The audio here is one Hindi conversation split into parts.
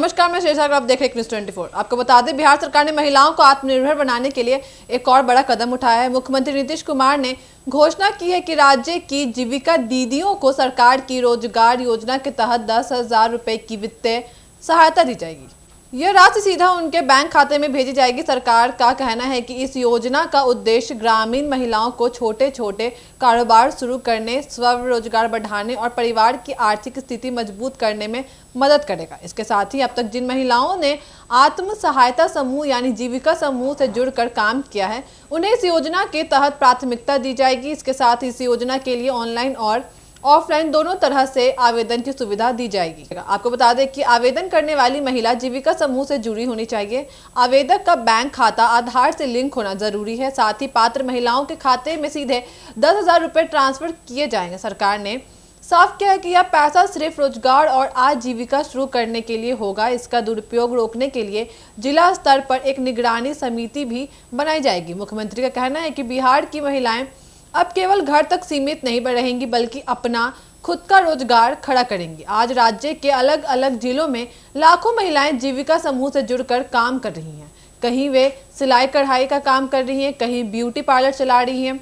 नमस्कार, मैं शेषा, आप देख रहे हैं न्यूज़ 24। आपको बता दें, बिहार सरकार ने महिलाओं को आत्मनिर्भर बनाने के लिए एक और बड़ा कदम उठाया है। मुख्यमंत्री नीतीश कुमार ने घोषणा की है कि राज्य की जीविका दीदियों को सरकार की रोजगार योजना के तहत 10,000 रुपए की वित्तीय सहायता दी जाएगी। यह राशि सीधा उनके बैंक खाते में भेजी जाएगी। सरकार का कहना है कि इस योजना का उद्देश्य ग्रामीण महिलाओं को छोटे छोटे कारोबार शुरू करने, स्वरोजगार बढ़ाने और परिवार की आर्थिक स्थिति मजबूत करने में मदद करेगा। इसके साथ ही अब तक जिन महिलाओं ने आत्म सहायता समूह यानी जीविका समूह से जुड़कर काम किया है, उन्हें इस योजना के तहत प्राथमिकता दी जाएगी। इसके साथ ही इस योजना के लिए ऑनलाइन और ऑफलाइन दोनों तरह से आवेदन की सुविधा दी जाएगी। आपको बता दें कि आवेदन करने वाली महिला जीविका समूह से जुड़ी होनी चाहिए। आवेदक का बैंक खाता आधार से लिंक होना जरूरी है। साथ ही पात्र महिलाओं के खाते में सीधे 10,000 रुपए ट्रांसफर किए जाएंगे। सरकार ने साफ किया है कि यह पैसा सिर्फ रोजगार और आजीविका शुरू करने के लिए होगा। इसका दुरुपयोग रोकने के लिए जिला स्तर पर एक निगरानी समिति भी बनाई जाएगी। मुख्यमंत्री का कहना है कि बिहार की महिलाएं अब केवल घर तक सीमित नहीं रहेंगी, बल्कि अपना खुद का रोजगार खड़ा करेंगी। आज राज्य के अलग अलग जिलों में लाखों महिलाएं जीविका समूह से जुड़कर काम कर रही हैं। कहीं वे सिलाई कढ़ाई का काम कर रही हैं, कहीं ब्यूटी पार्लर चला रही हैं,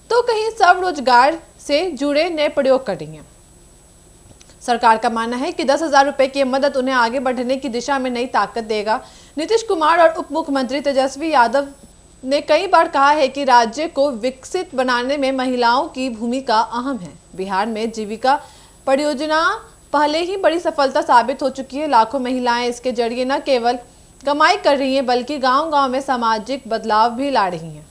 तो कहीं स्वरोजगार से जुड़े नए प्रयोग कर रही हैं। सरकार का मानना है कि 10,000 रुपए की मदद उन्हें आगे बढ़ने की दिशा में नई ताकत देगा। नीतीश कुमार और उप मुख्यमंत्री तेजस्वी यादव ने कई बार कहा है कि राज्य को विकसित बनाने में महिलाओं की भूमिका अहम है। बिहार में जीविका परियोजना पहले ही बड़ी सफलता साबित हो चुकी है। लाखों महिलाएं इसके जरिए न केवल कमाई कर रही हैं, बल्कि गांव-गांव में सामाजिक बदलाव भी ला रही हैं।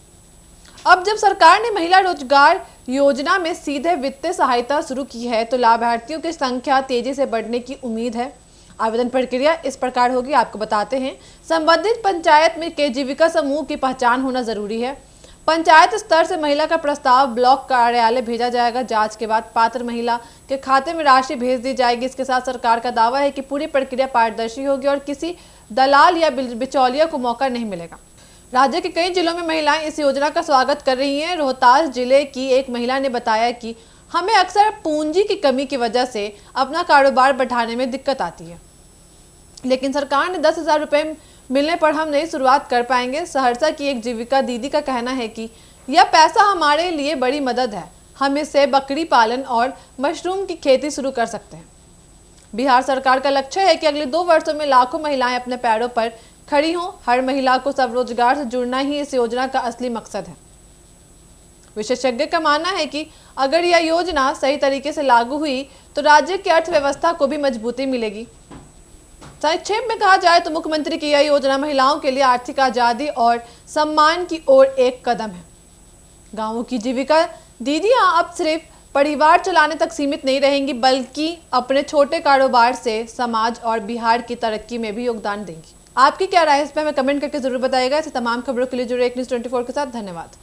अब जब सरकार ने महिला रोजगार योजना में सीधे वित्तीय सहायता शुरू की है, तो लाभार्थियों की संख्या तेजी से बढ़ने की उम्मीद है। आवेदन प्रक्रिया इस प्रकार होगी, आपको बताते हैं। संबंधित पंचायत में के जीविका समूह की पहचान होना जरूरी है। पंचायत स्तर से महिला का प्रस्ताव ब्लॉक कार्यालय भेजा जाएगा। जांच के बाद पात्र महिला के खाते में राशि भेज दी जाएगी। इसके साथ सरकार का दावा है कि पूरी प्रक्रिया पारदर्शी होगी और किसी दलाल या बिचौलिया को मौका नहीं मिलेगा। राज्य के कई जिलों में महिलाएं इस योजना का स्वागत कर रही हैं। रोहतास जिले की एक महिला ने बताया कि हमें अक्सर पूंजी की कमी की वजह से अपना कारोबार बढ़ाने में दिक्कत आती है, लेकिन सरकार ने 10,000 रुपए मिलने पर हम नई शुरुआत कर पाएंगे। सहरसा की एक जीविका दीदी का कहना है कि यह पैसा हमारे लिए बड़ी मदद है। हम इससे बकरी पालन और मशरूम की खेती शुरू कर सकते हैं। बिहार सरकार का लक्ष्य है कि अगले 2 वर्षों में लाखों महिलाएं अपने पैरों पर खड़ी हों। हर महिला को स्वरोजगार से जुड़ना ही इस योजना का असली मकसद है। विशेषज्ञ का मानना है कि अगर यह योजना सही तरीके से लागू हुई तो राज्य की अर्थव्यवस्था को भी मजबूती मिलेगी। संक्षेप में कहा जाए तो मुख्यमंत्री की यह योजना महिलाओं के लिए आर्थिक आजादी और सम्मान की ओर एक कदम है। गांवों की जीविका दीदियां अब सिर्फ परिवार चलाने तक सीमित नहीं रहेंगी, बल्कि अपने छोटे कारोबार से समाज और बिहार की तरक्की में भी योगदान देंगी। आपकी क्या राय है इस पर हमें कमेंट करके जरूर बताइएगा। ऐसे तमाम खबरों के लिए जुड़े न्यूज़ 24 के साथ धन्यवाद।